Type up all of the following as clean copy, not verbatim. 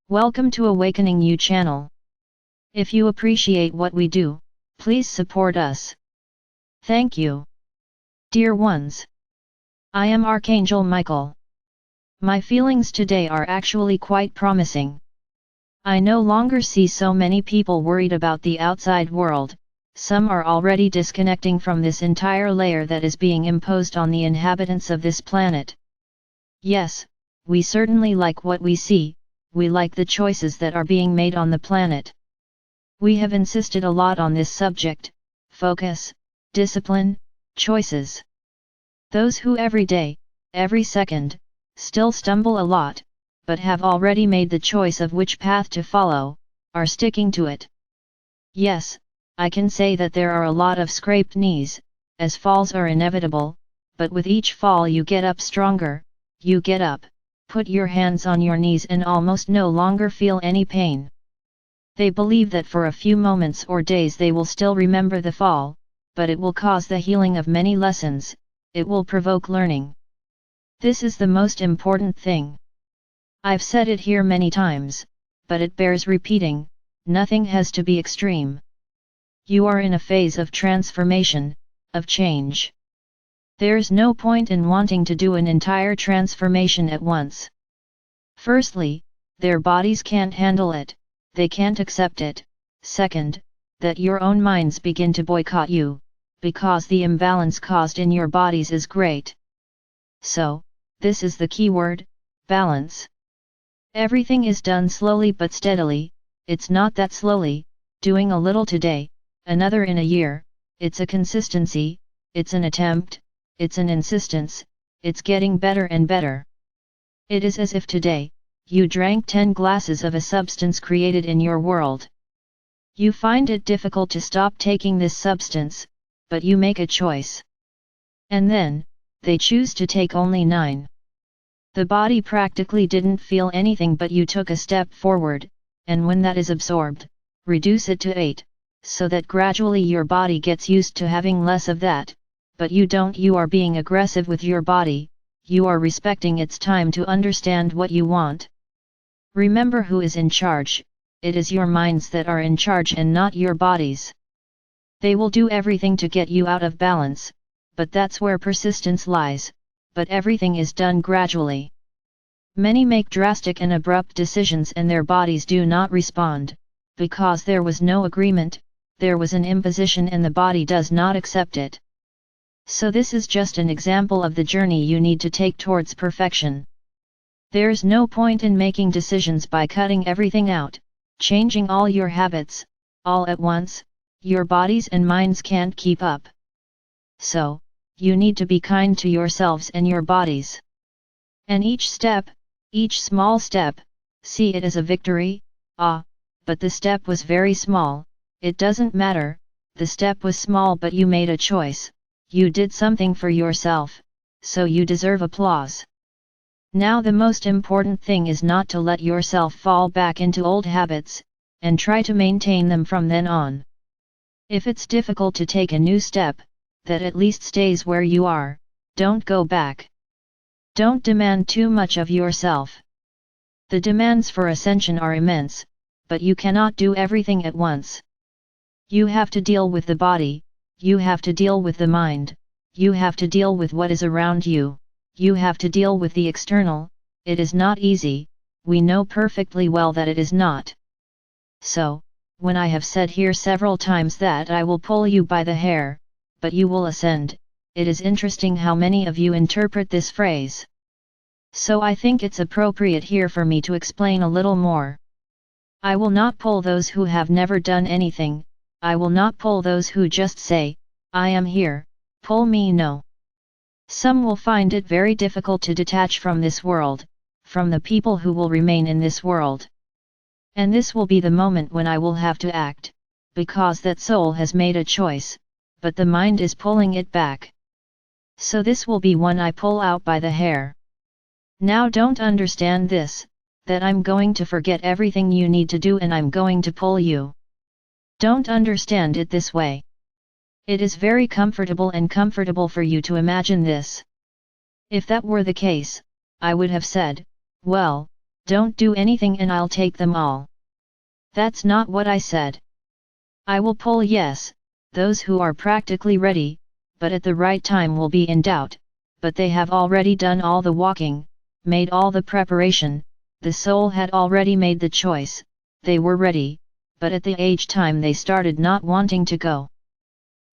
Welcome to AwakeningYOU channel. If you appreciate what we do, please support us. Thank you. Dear ones, I am Archangel Michael. My feelings today are actually quite promising. I no longer see so many people worried about the outside world. Some are already disconnecting from this entire layer that is being imposed on the inhabitants of this planet. Yes, we certainly like what we see. We like the choices that are being made on the planet. We have insisted a lot on this subject: focus, discipline, choices. Those who every day, every second, still stumble a lot, but have already made the choice of which path to follow, are sticking to it. Yes, I can say that there are a lot of scraped knees, as falls are inevitable, but with each fall you get up stronger. You get up, put your hands on your knees and almost no longer feel any pain. They believe that for a few moments or days they will still remember the fall, but it will cause the healing of many lessons, it will provoke learning. This is the most important thing. I've said it here many times, but it bears repeating: nothing has to be extreme. You are in a phase of transformation, of change. There's no point in wanting to do an entire transformation at once. Firstly, their bodies can't handle it, they can't accept it. Second, that your own minds begin to boycott you, because the imbalance caused in your bodies is great. So, this is the key word: balance. Everything is done slowly but steadily. It's not that slowly, doing a little today, another in a year. It's a consistency, it's an attempt, it's an insistence, it's getting better and better. It is as if today, you drank 10 glasses of a substance created in your world. You find it difficult to stop taking this substance, but you make a choice. And then, they choose to take only 9. The body practically didn't feel anything, but you took a step forward, and when that is absorbed, reduce it to 8, so that gradually your body gets used to having less of that. But you don't. You are being aggressive with your body, you are respecting its time to understand what you want. Remember who is in charge: it is your minds that are in charge and not your bodies. They will do everything to get you out of balance, but that's where persistence lies, but everything is done gradually. Many make drastic and abrupt decisions and their bodies do not respond, because there was no agreement, there was an imposition and the body does not accept it. So this is just an example of the journey you need to take towards perfection. There's no point in making decisions by cutting everything out, changing all your habits, all at once. Your bodies and minds can't keep up. So, you need to be kind to yourselves and your bodies. And each step, each small step, see it as a victory. But the step was very small. It doesn't matter, the step was small, but you made a choice. You did something for yourself, so you deserve applause. Now the most important thing is not to let yourself fall back into old habits, and try to maintain them from then on. If it's difficult to take a new step, that at least stays where you are, don't go back. Don't demand too much of yourself. The demands for ascension are immense, but you cannot do everything at once. You have to deal with the body, you have to deal with the mind, you have to deal with what is around you, you have to deal with the external. It is not easy, we know perfectly well that it is not. So, when I have said here several times that I will pull you by the hair, but you will ascend, it is interesting how many of you interpret this phrase. So I think it's appropriate here for me to explain a little more. I will not pull those who have never done anything. I will not pull those who just say, I am here, pull me. No. Some will find it very difficult to detach from this world, from the people who will remain in this world. And this will be the moment when I will have to act, because that soul has made a choice, but the mind is pulling it back. So this will be when I pull out by the hair. Now don't understand this, that I'm going to forget everything you need to do and I'm going to pull you. Don't understand it this way. It is very comfortable for you to imagine this. If that were the case, I would have said, well, Don't do anything and I'll take them all. That's not what I said. I will pull yes, those who are practically ready, but at the right time will be in doubt, but they have already done all the walking, made all the preparation, the soul had already made the choice, they were ready, but at the age time they started not wanting to go.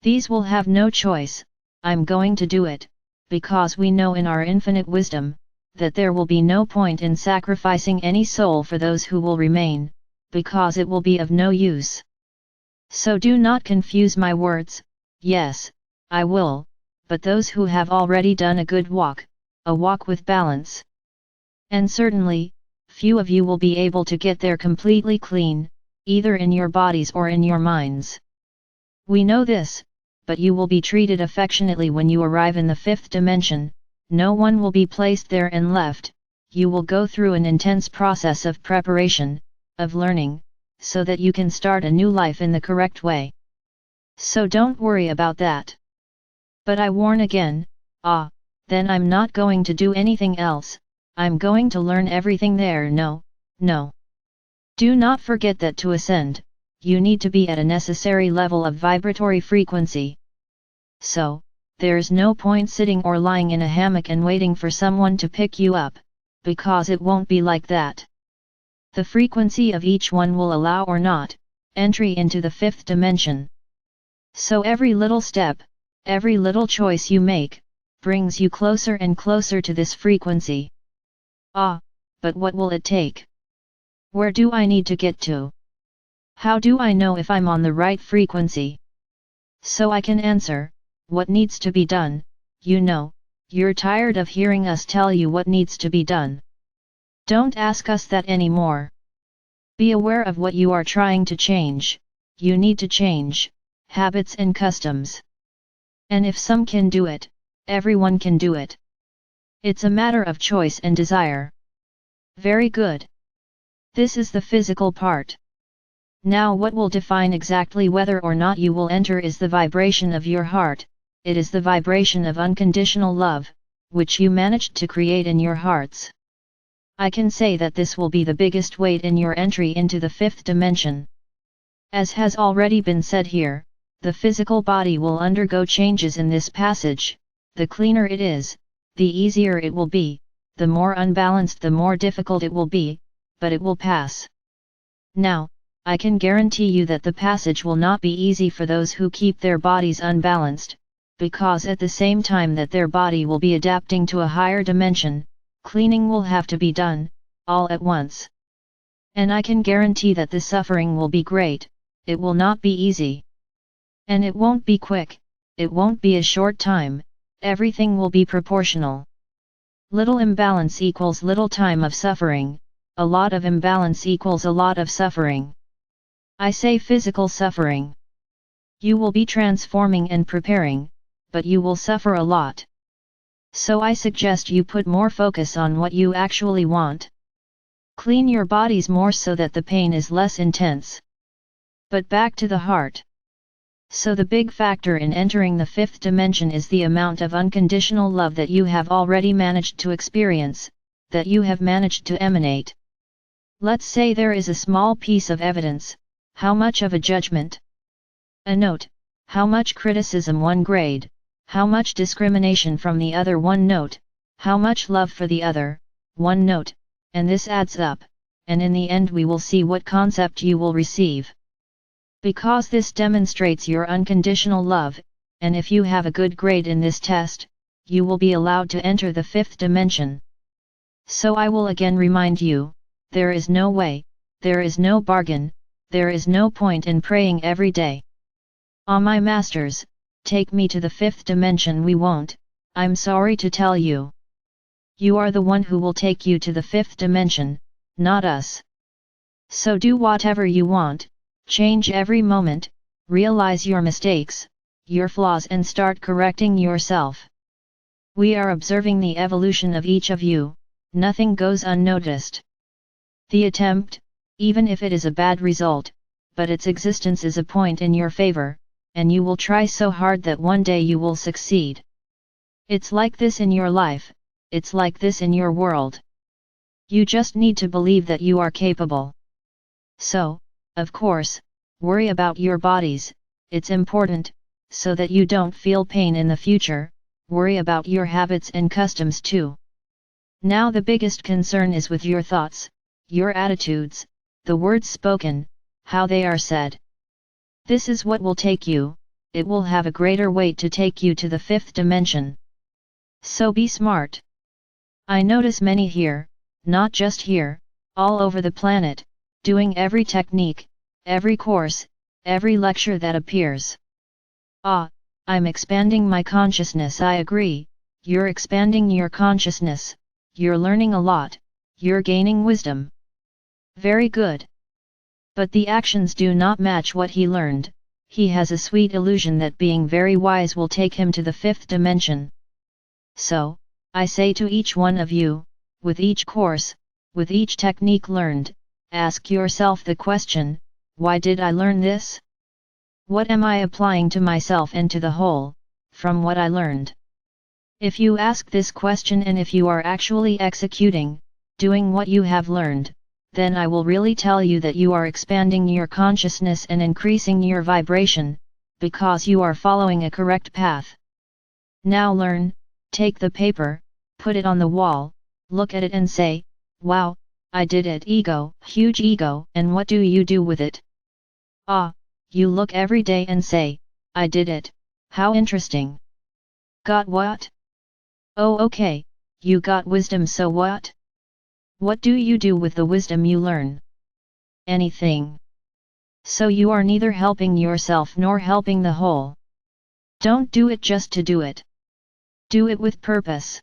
These will have no choice, I'm going to do it, because we know in our infinite wisdom, that there will be no point in sacrificing any soul for those who will remain, because it will be of no use. So do not confuse my words, yes, I will, but those who have already done a good walk, a walk with balance. And certainly, few of you will be able to get there completely clean, either in your bodies or in your minds. We know this, but you will be treated affectionately when you arrive in the fifth dimension, no one will be placed there and left, you will go through an intense process of preparation, of learning, so that you can start a new life in the correct way. So don't worry about that. But I warn again, then I'm not going to do anything else, I'm going to learn everything there. No. Do not forget that to ascend, you need to be at a necessary level of vibratory frequency. So, there's no point sitting or lying in a hammock and waiting for someone to pick you up, because it won't be like that. The frequency of each one will allow or not, entry into the fifth dimension. So every little step, every little choice you make, brings you closer and closer to this frequency. But what will it take? Where do I need to get to? How do I know if I'm on the right frequency? So I can answer, what needs to be done, you're tired of hearing us tell you what needs to be done. Don't ask us that anymore. Be aware of what you are trying to change, you need to change, habits and customs. And if some can do it, everyone can do it. It's a matter of choice and desire. Very good. This is the physical part. Now what will define exactly whether or not you will enter is the vibration of your heart, it is the vibration of unconditional love, which you managed to create in your hearts. I can say that this will be the biggest weight in your entry into the fifth dimension. As has already been said here, the physical body will undergo changes in this passage, the cleaner it is, the easier it will be, the more unbalanced the more difficult it will be, but it will pass. Now, I can guarantee you that the passage will not be easy for those who keep their bodies unbalanced, because at the same time that their body will be adapting to a higher dimension, cleaning will have to be done, all at once. And I can guarantee that the suffering will be great, it will not be easy. And it won't be quick, it won't be a short time, everything will be proportional. Little imbalance equals little time of suffering, a lot of imbalance equals a lot of suffering. I say physical suffering. You will be transforming and preparing, but you will suffer a lot. So I suggest you put more focus on what you actually want. Clean your bodies more so that the pain is less intense. But back to the heart. So the big factor in entering the fifth dimension is the amount of unconditional love that you have already managed to experience, that you have managed to emanate. Let's say there is a small piece of evidence, how much of a judgment? A note, how much criticism 1 grade, how much discrimination from the other 1 note, how much love for the other, 1 note, and this adds up, and in the end we will see what concept you will receive. Because this demonstrates your unconditional love, and if you have a good grade in this test, you will be allowed to enter the fifth dimension. So I will again remind you, there is no way, there is no bargain, there is no point in praying every day. Ah, my masters, take me to the fifth dimension. We won't, I'm sorry to tell you. You are the one who will take you to the fifth dimension, not us. So do whatever you want, change every moment, realize your mistakes, your flaws and start correcting yourself. We are observing the evolution of each of you, nothing goes unnoticed. The attempt, even if it is a bad result, but its existence is a point in your favor, and you will try so hard that one day you will succeed. It's like this in your life, it's like this in your world. You just need to believe that you are capable. So, of course, worry about your bodies, it's important, so that you don't feel pain in the future. Worry about your habits and customs too. Now the biggest concern is with your thoughts, your attitudes, the words spoken, how they are said. This is what will take you, it will have a greater weight to take you to the fifth dimension. So be smart. I notice many here, not just here, all over the planet, doing every technique, every course, every lecture that appears. Ah, I'm expanding my consciousness. I agree, you're expanding your consciousness, you're learning a lot, you're gaining wisdom. Very good. But the actions do not match what he learned. He has a sweet illusion that being very wise will take him to the fifth dimension. So, I say to each one of you, with each course, with each technique learned, ask yourself the question, why did I learn this? What am I applying to myself and to the whole, from what I learned? If you ask this question and if you are actually executing, doing what you have learned, then I will really tell you that you are expanding your consciousness and increasing your vibration, because you are following a correct path. Now learn, take the paper, put it on the wall, look at it and say, wow, I did it. Ego, huge ego. And what do you do with it? Ah, you look every day and say, I did it, how interesting. Got what? Oh okay, you got wisdom, so what? What do you do with the wisdom you learn? Anything. So you are neither helping yourself nor helping the whole. Don't do it just to do it. Do it with purpose.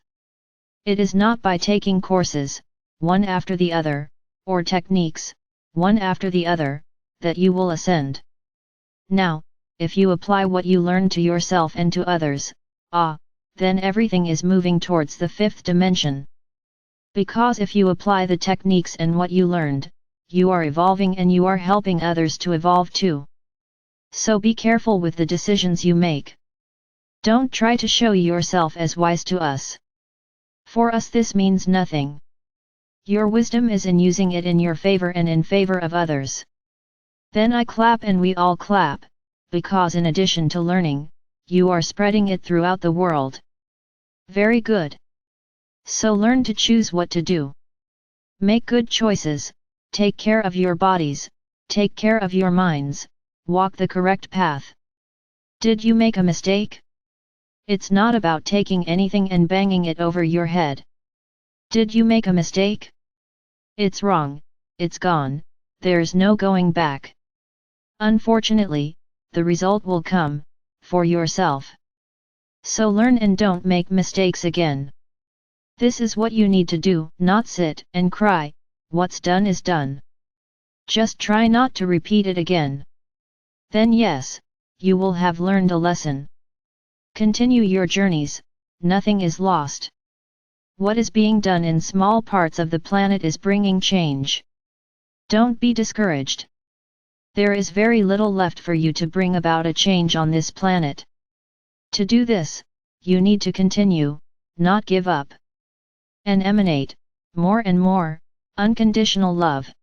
It is not by taking courses, one after the other, or techniques, one after the other, that you will ascend. Now, if you apply what you learn to yourself and to others, then everything is moving towards the fifth dimension. Because if you apply the techniques and what you learned, you are evolving and you are helping others to evolve too. So be careful with the decisions you make. Don't try to show yourself as wise to us. For us this means nothing. Your wisdom is in using it in your favor and in favor of others. Then I clap and we all clap, because in addition to learning, you are spreading it throughout the world. Very good. So learn to choose what to do. Make good choices, take care of your bodies, take care of your minds, walk the correct path. Did you make a mistake? It's not about taking anything and banging it over your head. Did you make a mistake? It's wrong, it's gone, there's no going back. Unfortunately, the result will come, for yourself. So learn and don't make mistakes again. This is what you need to do, not sit and cry, what's done is done. Just try not to repeat it again. Then yes, you will have learned a lesson. Continue your journeys, nothing is lost. What is being done in small parts of the planet is bringing change. Don't be discouraged. There is very little left for you to bring about a change on this planet. To do this, you need to continue, not give up. And emanate, more and more, unconditional love.